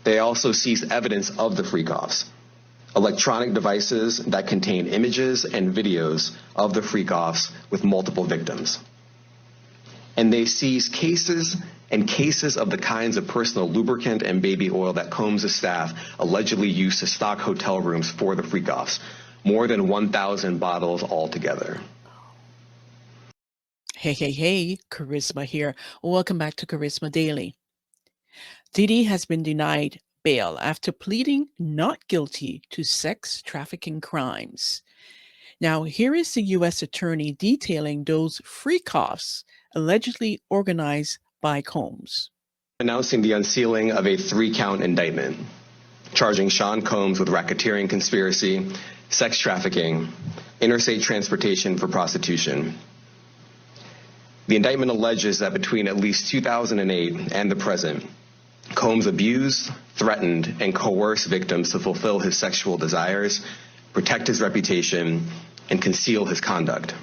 They also seized evidence of the freak-offs, electronic devices that contain images and videos of the freak-offs with multiple victims. And they seized cases and cases of the kinds of personal lubricant and baby oil that Combs' staff allegedly used to stock hotel rooms for the freak-offs, more than 1,000 bottles altogether. Hey, Kharisma here. Welcome back to Kharisma Daily. Diddy has been denied bail after pleading not guilty to sex trafficking crimes. Now, here is the U.S. attorney detailing those freak-offs allegedly organized by Combs. Announcing the unsealing of a 3-count indictment, charging Sean Combs with racketeering conspiracy, sex trafficking, interstate transportation for prostitution. The indictment alleges that between at least 2008 and the present, Combs abused, threatened, and coerced victims to fulfill his sexual desires, protect his reputation, and conceal his conduct.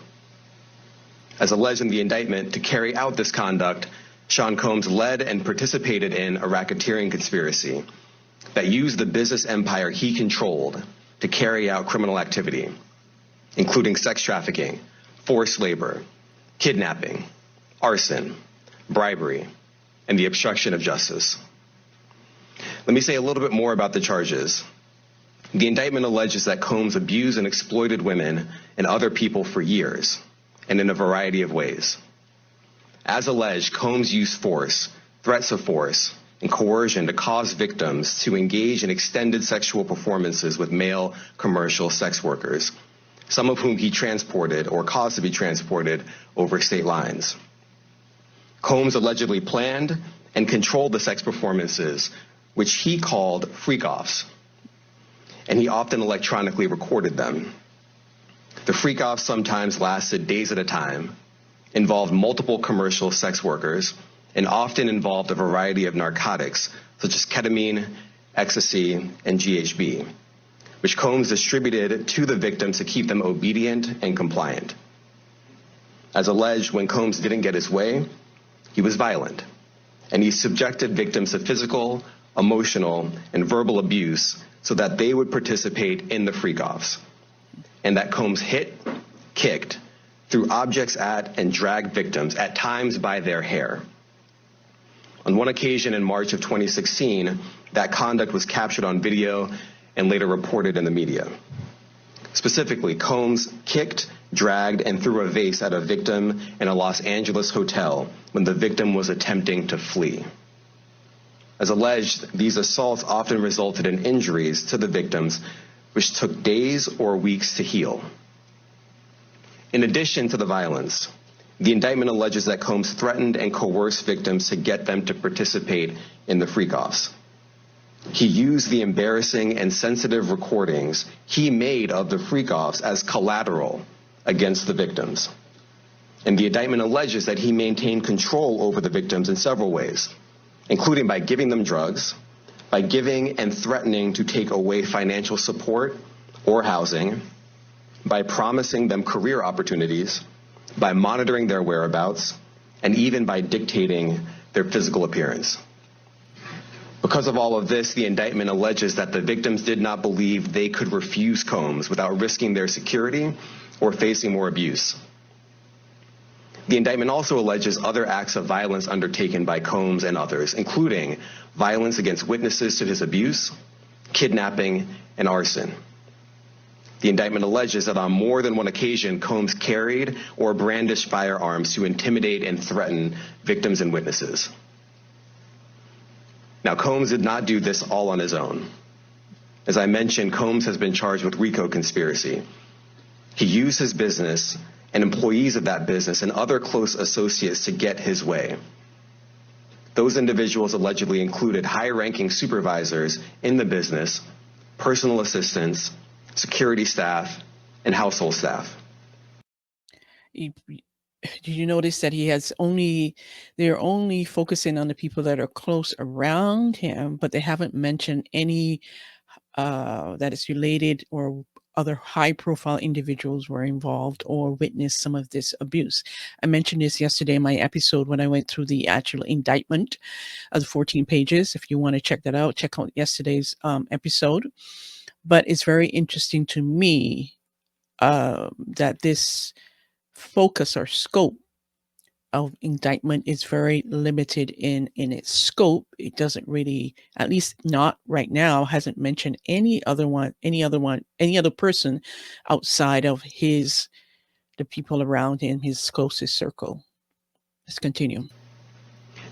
As alleged in the indictment, to carry out this conduct, Sean Combs led and participated in a racketeering conspiracy that used the business empire he controlled to carry out criminal activity, including sex trafficking, forced labor, kidnapping, arson, bribery, and the obstruction of justice. Let me say a little bit more about the charges. The indictment alleges that Combs abused and exploited women and other people for years, and in a variety of ways. As alleged, Combs used force, threats of force, and coercion to cause victims to engage in extended sexual performances with male commercial sex workers, some of whom he transported or caused to be transported over state lines. Combs allegedly planned and controlled the sex performances, which he called freak-offs, and he often electronically recorded them. The freak-offs sometimes lasted days at a time, involved multiple commercial sex workers, and often involved a variety of narcotics, such as ketamine, ecstasy, and GHB, which Combs distributed to the victims to keep them obedient and compliant. As alleged, when Combs didn't get his way, he was violent, and he subjected victims to physical, emotional, and verbal abuse so that they would participate in the freak-offs, and that Combs hit, kicked, threw objects at, and dragged victims, at times by their hair. On one occasion in March of 2016, that conduct was captured on video and later reported in the media. Specifically, Combs kicked, dragged, and threw a vase at a victim in a Los Angeles hotel when the victim was attempting to flee. As alleged, these assaults often resulted in injuries to the victims, which took days or weeks to heal. In addition to the violence, the indictment alleges that Combs threatened and coerced victims to get them to participate in the freak-offs. He used the embarrassing and sensitive recordings he made of the freak-offs as collateral against the victims. And the indictment alleges that he maintained control over the victims in several ways, including by giving them drugs, by giving and threatening to take away financial support or housing, by promising them career opportunities, by monitoring their whereabouts, and even by dictating their physical appearance. Because of all of this, the indictment alleges that the victims did not believe they could refuse Combs without risking their security or facing more abuse. The indictment also alleges other acts of violence undertaken by Combs and others, including violence against witnesses to his abuse, kidnapping, and arson. The indictment alleges that on more than one occasion, Combs carried or brandished firearms to intimidate and threaten victims and witnesses. Now, Combs did not do this all on his own. As I mentioned, Combs has been charged with Rico conspiracy. He used his business and employees of that business and other close associates to get his way. Those individuals allegedly included high-ranking supervisors in the business, personal assistants, security staff, and household staff. Did you notice that they're only focusing on the people that are close around him, but they haven't mentioned any that is related or other high-profile individuals were involved or witnessed some of this abuse. I mentioned this yesterday in my episode when I went through the actual indictment of the 14 pages. If you want to check that out, check out yesterday's episode. But it's very interesting to me that this focus or scope of indictment is very limited in its scope. It doesn't really, at least not right now, hasn't mentioned any other person outside of the people around him, his closest circle. Let's continue.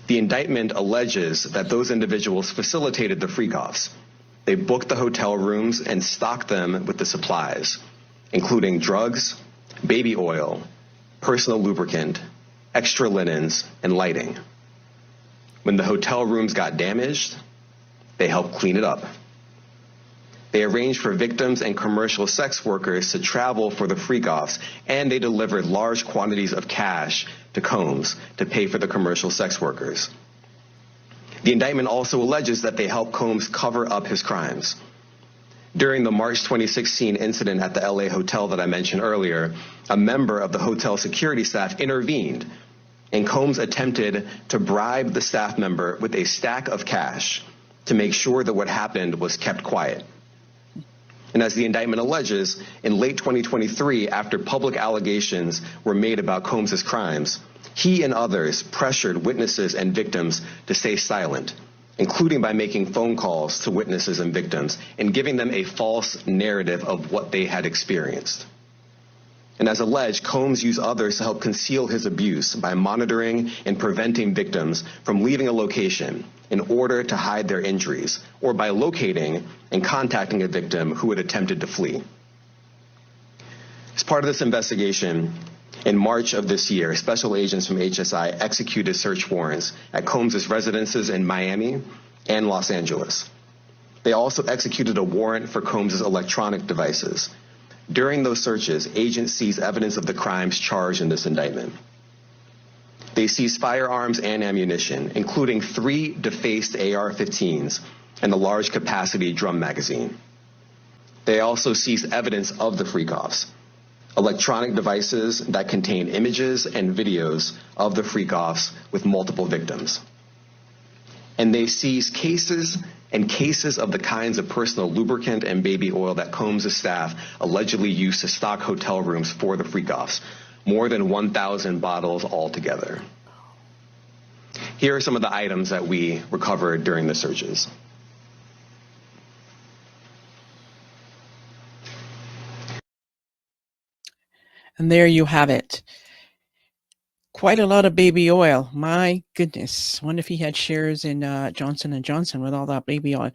The indictment alleges that those individuals facilitated the freak-offs. They booked the hotel rooms and stocked them with the supplies, including drugs, baby oil, personal lubricant, extra linens, and lighting. When the hotel rooms got damaged, they helped clean it up. They arranged for victims and commercial sex workers to travel for the freak-offs, and they delivered large quantities of cash to Combs to pay for the commercial sex workers. The indictment also alleges that they helped Combs cover up his crimes. During the March 2016 incident at the LA hotel that I mentioned earlier, a member of the hotel security staff intervened, and Combs attempted to bribe the staff member with a stack of cash to make sure that what happened was kept quiet. And as the indictment alleges, in late 2023, after public allegations were made about Combs' crimes, he and others pressured witnesses and victims to stay silent, including by making phone calls to witnesses and victims and giving them a false narrative of what they had experienced. And as alleged, Combs used others to help conceal his abuse by monitoring and preventing victims from leaving a location in order to hide their injuries, or by locating and contacting a victim who had attempted to flee. As part of this investigation, in March of this year, special agents from HSI executed search warrants at Combs' residences in Miami and Los Angeles. They also executed a warrant for Combs' electronic devices. During those searches, agents seized evidence of the crimes charged in this indictment. They seized firearms and ammunition, including 3 defaced AR-15s and a large capacity drum magazine. They also seized evidence of the freak-offs, electronic devices that contain images and videos of the freak-offs with multiple victims. And they seized cases and cases of the kinds of personal lubricant and baby oil that Combs' staff allegedly used to stock hotel rooms for the freak-offs, more than 1,000 bottles altogether. Here are some of the items that we recovered during the searches. And there you have it. Quite a lot of baby oil. My goodness. Wonder if he had shares in Johnson & Johnson with all that baby oil.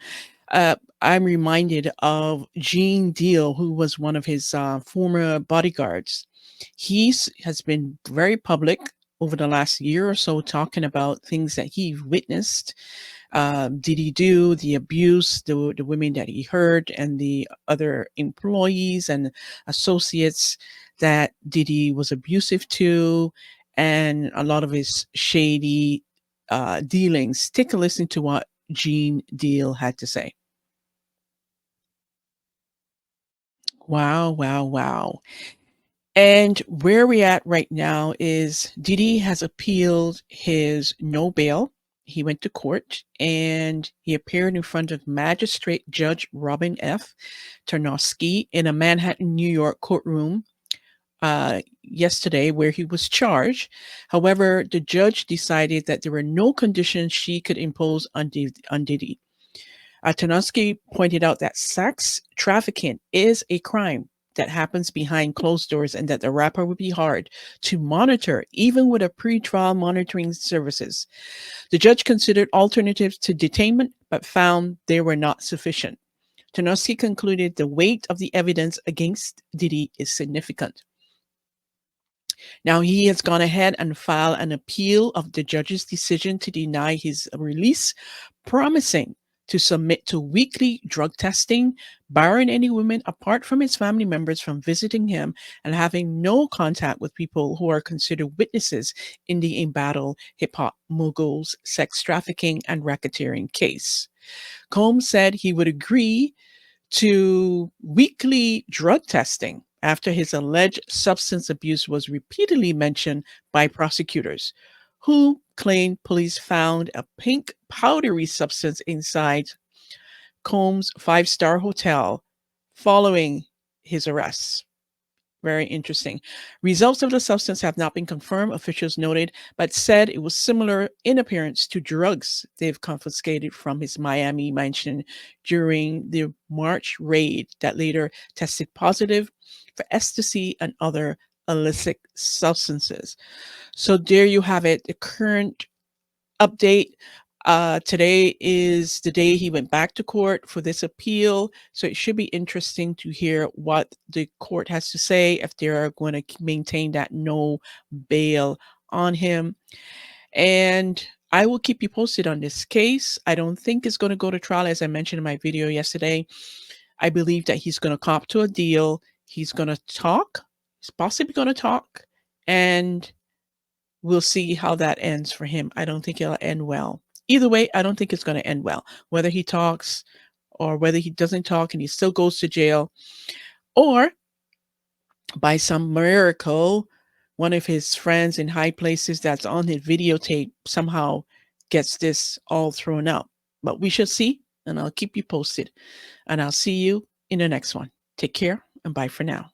I'm reminded of Gene Deal, who was one of his former bodyguards. He has been very public over the last year or so talking about things that he witnessed. Did he do the abuse, the women that he heard, and the other employees and associates that Diddy was abusive to, and a lot of his shady dealings. Take a listen to what Gene Deal had to say. Wow, wow, wow. And where we're at right now is Diddy has appealed his no bail. He went to court and he appeared in front of Magistrate Judge Robyn F. Tarnofsky in a Manhattan, New York courtroom yesterday, where he was charged. However, the judge decided that there were no conditions she could impose on Diddy. Tarnofsky pointed out that sex trafficking is a crime that happens behind closed doors and that the rapper would be hard to monitor, even with a pre-trial monitoring services. The judge considered alternatives to detainment, but found they were not sufficient. Tarnofsky concluded the weight of the evidence against Diddy is significant. Now, he has gone ahead and filed an appeal of the judge's decision to deny his release, promising to submit to weekly drug testing, barring any women apart from his family members from visiting him, and having no contact with people who are considered witnesses in the embattled hip-hop moguls, sex trafficking, and racketeering case. Combs said he would agree to weekly drug testing after his alleged substance abuse was repeatedly mentioned by prosecutors, who claimed police found a pink powdery substance inside Combs' five-star hotel following his arrests. Very interesting. Results of the substance have not been confirmed, officials noted, but said it was similar in appearance to drugs they've confiscated from his Miami mansion during the March raid that later tested positive for ecstasy and other illicit substances. So there you have it, the current update. Today is the day he went back to court for this appeal. So it should be interesting to hear what the court has to say, if they're going to maintain that no bail on him. And I will keep you posted on this case. I don't think it's going to go to trial, as I mentioned in my video yesterday. I believe that he's going to cop to a deal. He's going to talk. He's possibly going to talk. And we'll see how that ends for him. I don't think it'll end well. Either way, I don't think it's going to end well. Whether he talks or whether he doesn't talk and he still goes to jail, or by some miracle, one of his friends in high places that's on his videotape somehow gets this all thrown out. But we shall see, and I'll keep you posted. And I'll see you in the next one. Take care and bye for now.